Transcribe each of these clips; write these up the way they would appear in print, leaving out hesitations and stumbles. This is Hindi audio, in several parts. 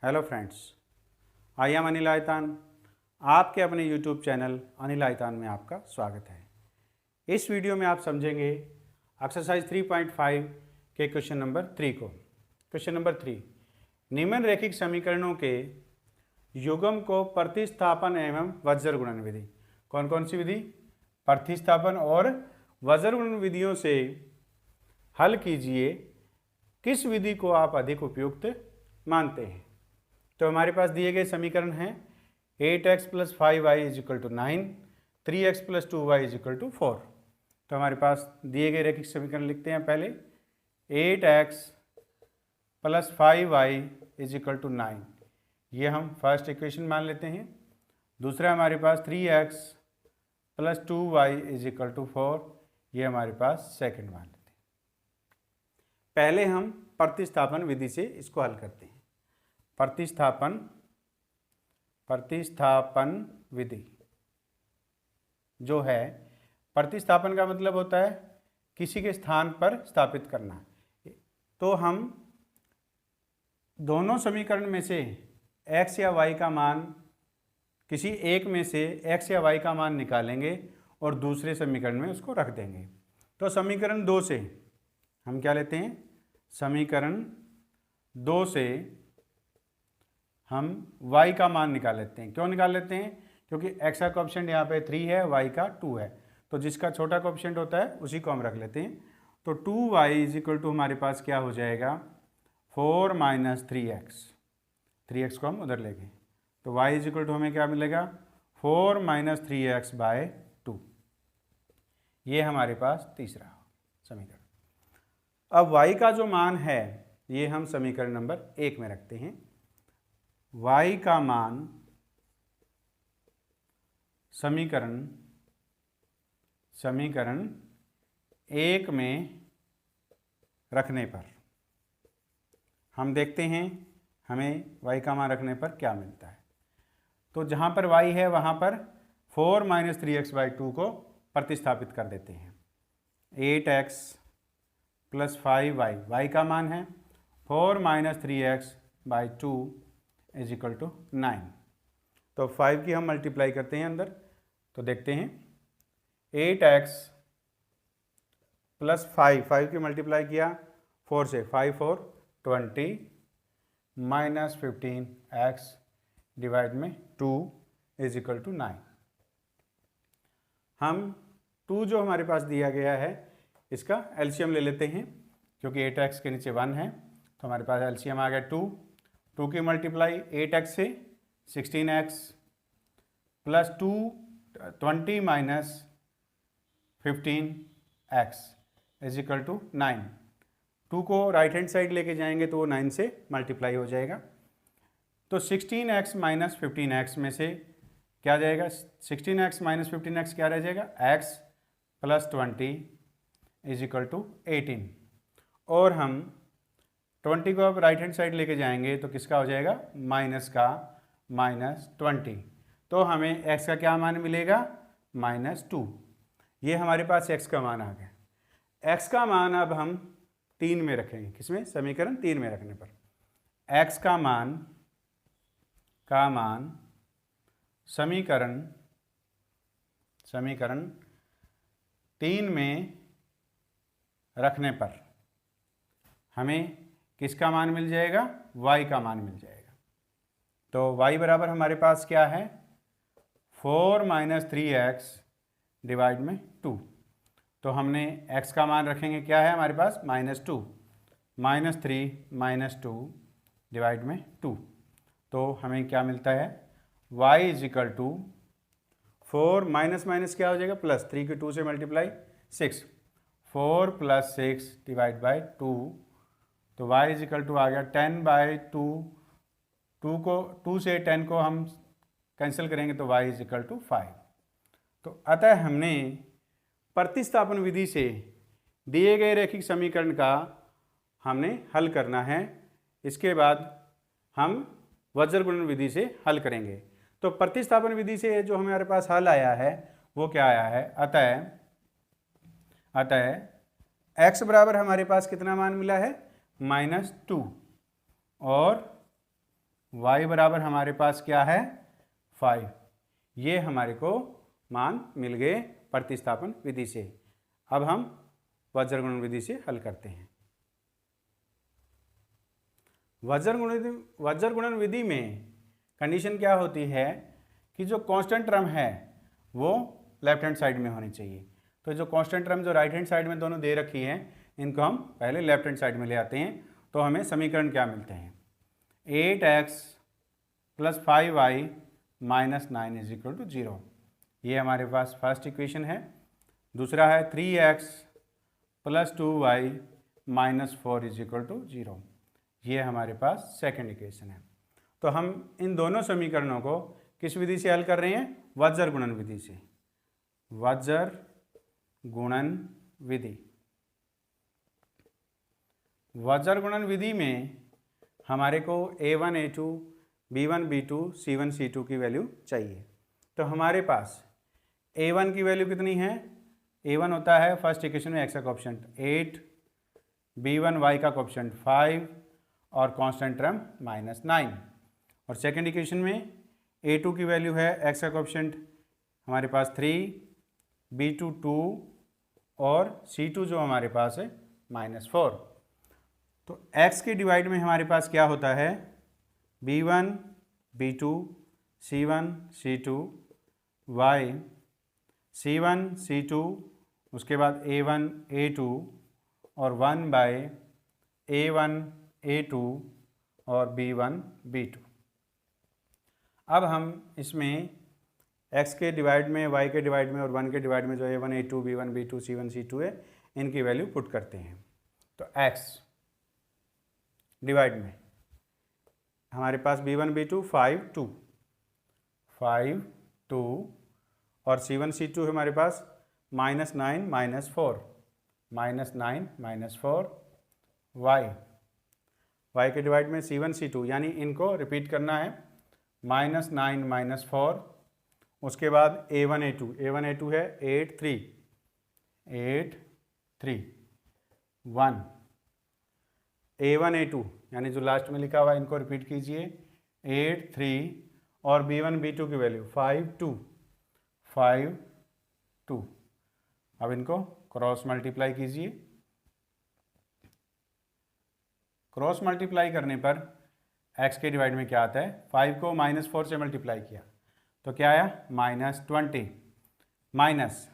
Hello friends, I am Anil Aytan. आपके अपने यूट्यूब चैनल अनिल आयतान में आपका स्वागत है। इस वीडियो में आप समझेंगे एक्सरसाइज 3.5 के क्वेश्चन नंबर 3 को। क्वेश्चन नंबर 3, निम्नलिखित समीकरणों के युग्म को प्रतिस्थापन एवं वज्र गुणन विधि, कौन कौन सी विधि? प्रतिस्थापन और वज्र गुणन विधियों से हल कीजिए। किस विधि को आप अधिक उपयुक्त मानते हैं? तो हमारे पास दिए गए समीकरण हैं 8x + 5y = 9, 3x + 2y = 4। तो हमारे पास दिए गए रैखिक समीकरण लिखते हैं। पहले 8x + 5y = 9, ये हम फर्स्ट इक्वेशन मान लेते हैं। दूसरा हमारे पास 3x + 2y = 4, ये हमारे पास सेकंड मान लेते हैं। पहले हम प्रतिस्थापन विधि से इसको हल करते हैं। प्रतिस्थापन विधि जो है, प्रतिस्थापन का मतलब होता है किसी के स्थान पर स्थापित करना। तो हम दोनों समीकरण में से x या y का मान, किसी एक में से x या y का मान निकालेंगे और दूसरे समीकरण में उसको रख देंगे। तो समीकरण 2 से हम क्या लेते हैं? समीकरण 2 से हम y का मान निकाल लेते हैं। क्यों निकाल लेते हैं? क्योंकि x का कोएफिशिएंट यहाँ पे 3 है, y का 2 है, तो जिसका छोटा कोएफिशिएंट होता है उसी को हम रख लेते हैं। तो 2y = हमारे पास क्या हो जाएगा? 4 - 3x, 3x को हम उधर ले गए, तो y = हमें क्या मिलेगा? 4 - 3x/2। ये हमारे पास तीसरा समीकरण। अब y का जो मान है ये हम समीकरण नंबर 1 में रखते हैं। y का मान समीकरण 1 में रखने पर हम देखते हैं हमें y का मान रखने पर क्या मिलता है। तो जहाँ पर y है वहाँ पर 4 - 3x/2 को प्रतिस्थापित कर देते हैं। 8x + 5y, y का मान है 4 - 3x/2 = 9। तो 5 की हम मल्टीप्लाई करते हैं अंदर, तो देखते हैं 8x + 5 की मल्टीप्लाई किया 4 से, 5 × 4 20 - 15x / 2 = 9। हम 2 जो हमारे पास दिया गया है इसका एलसीएम ले लेते हैं, क्योंकि 8x के नीचे 1 है, तो हमारे पास एलसीएम आ गया 2 की मल्टीप्लाई 8x से 16x + 2 20 - 15x = 9। 2 को राइट हैंड साइड लेके जाएंगे तो वो 9 से मल्टीप्लाई हो जाएगा। तो 16x - 15x में से क्या जाएगा? 16x - 15x क्या रह जाएगा? x + 20 = 18। और हम 20 को अब राइट हैंड साइड लेके जाएंगे तो किसका हो जाएगा? माइनस का -20। तो हमें x का क्या मान मिलेगा? -2। ये हमारे पास x का मान आ गया। x का मान अब हम 3 में रखेंगे। किसमें? समीकरण 3 में रखने पर x का मान समीकरण 3 में रखने पर हमें किसका मान मिल जाएगा? y का मान मिल जाएगा। तो y बराबर हमारे पास क्या है? 4 - 3x / 2। तो हमने x का मान रखेंगे, क्या है हमारे पास? -2, -3 - 2 / 2। तो हमें क्या मिलता है? y = 4 माइनस क्या हो जाएगा? प्लस, 3 की 2 से मल्टीप्लाई 6, 4 + 6 / 2। तो y = आ गया 10/2। 2 से 10 को हम कैंसिल करेंगे तो y = 5। तो अतः हमने प्रतिस्थापन विधि से दिए गए रैखिक समीकरण का हमने हल करना है। इसके बाद हम वज्र गुणन विधि से हल करेंगे। तो प्रतिस्थापन विधि से जो हमारे पास हल आया है वो क्या आया है? अतः x बराबर हमारे पास कितना मान मिला है? -2, और y बराबर हमारे पास क्या है 5। ये हमारे को मान मिल गए प्रतिस्थापन विधि से। अब हम वज्र गुणन विधि से हल करते हैं। वज्र गुणन विधि में कंडीशन क्या होती है कि जो कांस्टेंट टर्म है वो लेफ्ट हैंड साइड में होनी चाहिए। तो जो कांस्टेंट टर्म जो राइट हैंड साइड में दोनों दे रखी है, इनको हम पहले लेफ्ट हैंड साइड में ले आते हैं। तो हमें समीकरण क्या मिलते हैं, 8x + 5y - 9 = 0। ये हमारे पास फर्स्ट इक्वेशन है। दूसरा है 3x + 2y - 4 = 0। ये हमारे पास सेकंड इक्वेशन है। तो हम इन दोनों समीकरणों को किस विधि से हल कर रहे हैं, वज्र गुणन विधि से। वज्र गुणन विधि। वज्र गुणन विधि में हमारे को a1 a2 b1 b2 c1 c2 की वैल्यू चाहिए। तो हमारे पास a1 की वैल्यू कितनी है, a1 होता है फर्स्ट इक्वेशन में x का कोएफिशिएंट 8, b1 y का कोएफिशिएंट 5 और कांस्टेंट टर्म -9। और सेकंड इक्वेशन में a2 की वैल्यू है x का कोएफिशिएंट हमारे पास 3, b2 2 और c2 जो हमारे पास है -4। तो x के डिवाइड में हमारे पास क्या होता है, b1 b2 c1 c2 y c1 c2 उसके बाद a1 a2 और 1/a1 a2 और b1 b2। अब हम इसमें x के डिवाइड में, y के डिवाइड में और 1 के डिवाइड में जो a1 a2 b1 b2 c1 c2 है, इनकी वैल्यू पुट करते हैं। तो x डिवाइड में हमारे पास b1 b2 5 2 और c1 c2 हमारे पास -9 -4 y के डिवाइड में c1 c2, यानी इनको रिपीट करना है -9 -4। उसके बाद a1 a2 है 8 3 1 a1 a2 यानी जो लास्ट में लिखा हुआ है इनको रिपीट कीजिए 8 3 और b1 b2 की वैल्यू 5 2। अब इनको क्रॉस मल्टीप्लाई कीजिए। क्रॉस मल्टीप्लाई करने पर x के डिवाइड में क्या आता है, 5 को -4 से मल्टीप्लाई किया तो क्या आया -20, माइनस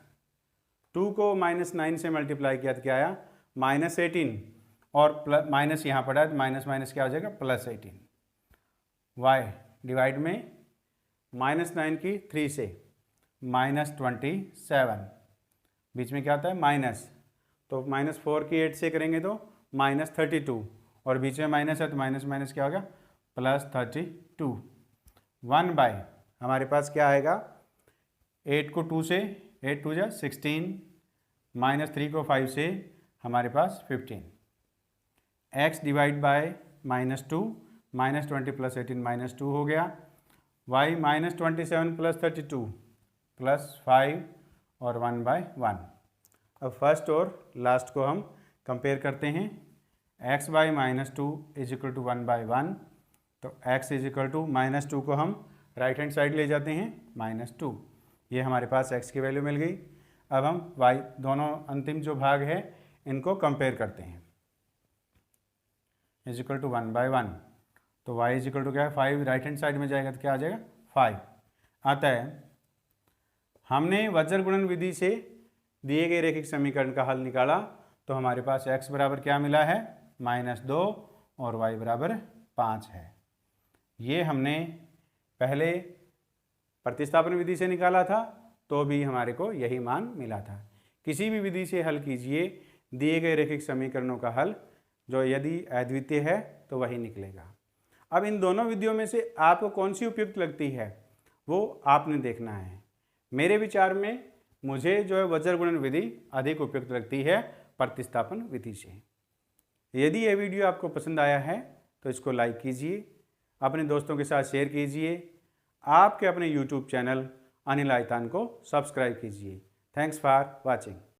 2 को -9 से मल्टीप्लाई किया तो क्या आया -18 और प्लस माइनस यहाँ पड़ा है तो माइनस माइनस क्या हो जाएगा +18। y डिवाइड में -9 की 3 से -27, बीच में क्या आता है माइनस, तो -4 की 8 से करेंगे तो -32 और बीच में माइनस है तो माइनस माइनस क्या होगा +32। 1/ हमारे पास क्या आएगा, 8 को 2 से 8 2 जा 16, -3 को 5 से हमारे पास 15। x डिवाइड बाय -2, -20 + 18 -2 हो गया। y -27 + 32 + 5 और 1/1। अब फर्स्ट और लास्ट को हम कंपेयर करते हैं। x बाई -2 = 1/1, तो x = -2 को हम राइट हैंड साइड ले जाते हैं -2। ये हमारे पास x की वैल्यू मिल गई। अब हम y दोनों अंतिम जो भाग है इनको कंपेयर करते हैं। = 1/1, तो y क्या है 5, राइट हैंड साइड में जाएगा तो क्या आ जाएगा 5 आता है। हमने वज्र गुणन विधि से दिए गए रैखिक समीकरण का हल निकाला तो हमारे पास x बराबर क्या मिला है -2 और y बराबर 5 है। ये हमने पहले प्रतिस्थापन विधि से निकाला था तो भी हमारे को यही मान मिला था। किसी भी विधि से हल कीजिए, दिए गए रैखिक समीकरणों का हल जो यदि अद्वितीय है तो वही निकलेगा। अब इन दोनों विधियों में से आपको कौन सी उपयुक्त लगती है वो आपने देखना है। मेरे विचार में मुझे जो है वज्र गुणन विधि अधिक उपयुक्त लगती है प्रतिस्थापन विधि से। यदि यह वीडियो आपको पसंद आया है तो इसको लाइक कीजिए, अपने दोस्तों के साथ शेयर कीजिए, आपके अपने YouTube चैनल अनिल आइतान को सब्सक्राइब कीजिए। Thanks for watching.